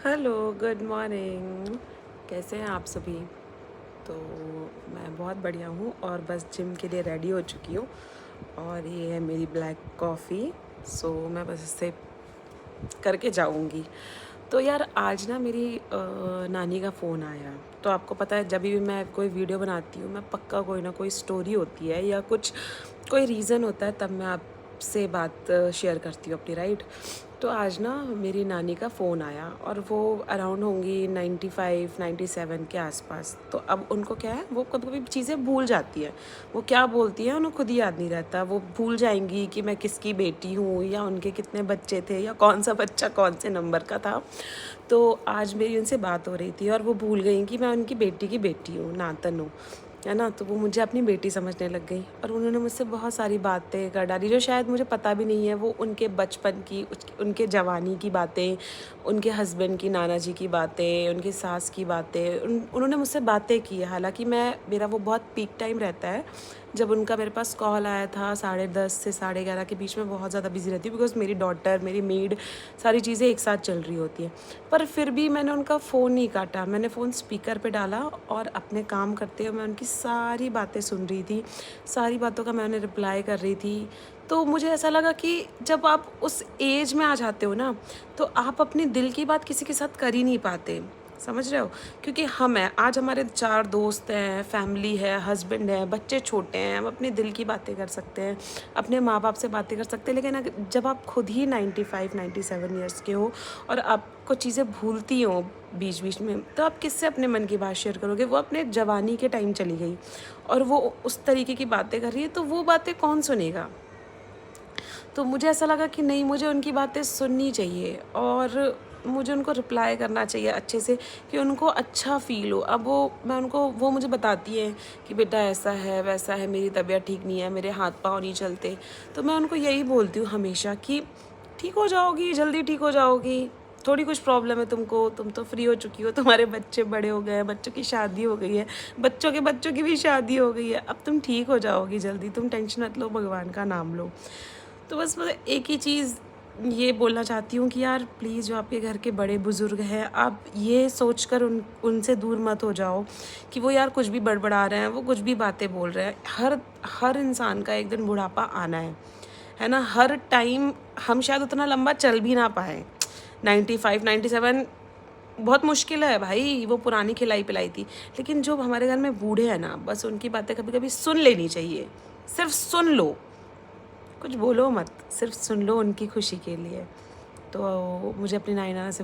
Hello, good morning. कैसे हैं आप सभी? तो मैं बहुत बढ़िया हूँ और बस जिम के लिए रेडी हो चुकी हूँ। और ये है मेरी ब्लैक कॉफ़ी। सो मैं बस इससे करके जाऊँगी। तो यार आज ना मेरी नानी का फ़ोन आया। तो आपको पता है जब भी मैं कोई वीडियो बनाती हूँ, मैं पक्का कोई ना कोई स्टोरी होती है या कुछ कोई रीज़न होता है, तब मैं आपसे बात शेयर करती हूँ अपनी, राइट। तो आज ना मेरी नानी का फ़ोन आया और वो अराउंड होंगी 95 97 के आसपास। तो अब उनको क्या है, वो कभी कभी चीज़ें भूल जाती हैं। वो क्या बोलती हैं उन्हें खुद ही याद नहीं रहता। वो भूल जाएंगी कि मैं किसकी बेटी हूँ या उनके कितने बच्चे थे या कौन सा बच्चा कौन से नंबर का था। तो आज मेरी उनसे बात हो रही थी और वो भूल गई कि मैं उनकी बेटी की बेटी हूँ, नातन हूँ, है ना। तो वो मुझे अपनी बेटी समझने लग गई और उन्होंने मुझसे बहुत सारी बातें कर डाली जो शायद मुझे पता भी नहीं है। वो उनके बचपन की, उनके जवानी की बातें, उनके हस्बैंड की, नाना जी की बातें, उनकी सास की बातें, उन्होंने मुझसे बातें की। हालांकि मेरा वो बहुत पीक टाइम रहता है जब उनका मेरे पास कॉल आया था 10:30 से 11:30 के बीच में। बहुत ज़्यादा बिजी रहती हूँ बिकॉज़ मेरी डॉटर, मेरी मेड, सारी चीज़ें एक साथ चल रही होती हैं। पर फिर भी मैंने उनका फ़ोन नहीं काटा। मैंने फ़ोन स्पीकर पे डाला और अपने काम करते हुए मैं उनकी सारी बातें सुन रही थी। सारी बातों का मैं उन्हें रिप्लाई कर रही थी। तो मुझे ऐसा लगा कि जब आप उस एज में आ जाते हो ना, तो आप अपने दिल की बात किसी के साथ कर ही नहीं पाते। समझ रहे हो? क्योंकि हम हैं, आज हमारे 4 दोस्त हैं, फैमिली है, हस्बैंड है, बच्चे छोटे हैं, हम अपने दिल की बातें कर सकते हैं, अपने माँ-बाप से बातें कर सकते हैं। लेकिन जब आप खुद ही 95 97 ईयर्स के हो और आपको चीज़ें भूलती हो बीच-बीच में, तो आप किससे अपने मन की बात शेयर करोगे? वो अपने जवानी के टाइम चली गई और वो उस तरीके की बातें कर रही है, तो वो बातें कौन सुनेगा? तो मुझे ऐसा लगा कि नहीं, मुझे उनकी बातें सुननी चाहिए और मुझे उनको रिप्लाई करना चाहिए अच्छे से कि उनको अच्छा फ़ील हो। अब वो मुझे बताती हैं कि बेटा ऐसा है, वैसा है, मेरी तबीयत ठीक नहीं है, मेरे हाथ-पाँव नहीं चलते। तो मैं उनको यही बोलती हूँ हमेशा कि ठीक हो जाओगी, जल्दी ठीक हो जाओगी। थोड़ी कुछ प्रॉब्लम है तुमको, तुम तो फ्री हो चुकी हो, तुम्हारे बच्चे बड़े हो गए हैं, बच्चों की शादी हो गई है, बच्चों के बच्चों की भी शादी हो गई है। अब तुम ठीक हो जाओगी जल्दी, तुम टेंशन मत लो, भगवान का नाम लो। तो बस मैं एक ही चीज़ ये बोलना चाहती हूँ कि यार प्लीज़, जो आपके घर के बड़े बुज़ुर्ग हैं, आप ये सोचकर उनसे दूर मत हो जाओ कि वो यार कुछ भी बड़बड़ा रहे हैं, वो कुछ भी बातें बोल रहे हैं। हर हर इंसान का एक दिन बुढ़ापा आना है ना? हर टाइम हम शायद उतना लंबा चल भी ना पाएँ। 95 97 बहुत मुश्किल है भाई, वो पुरानी खिलाई-पिलाई थी। लेकिन जो हमारे घर में बूढ़े हैं ना, बस उनकी बातें कभी-कभी सुन लेनी चाहिए। सिर्फ़ सुन लो। कुछ बोलो मत, सिर्फ सुन लो उनकी खुशी के लिए। तो मुझे अपनी नानी नाना से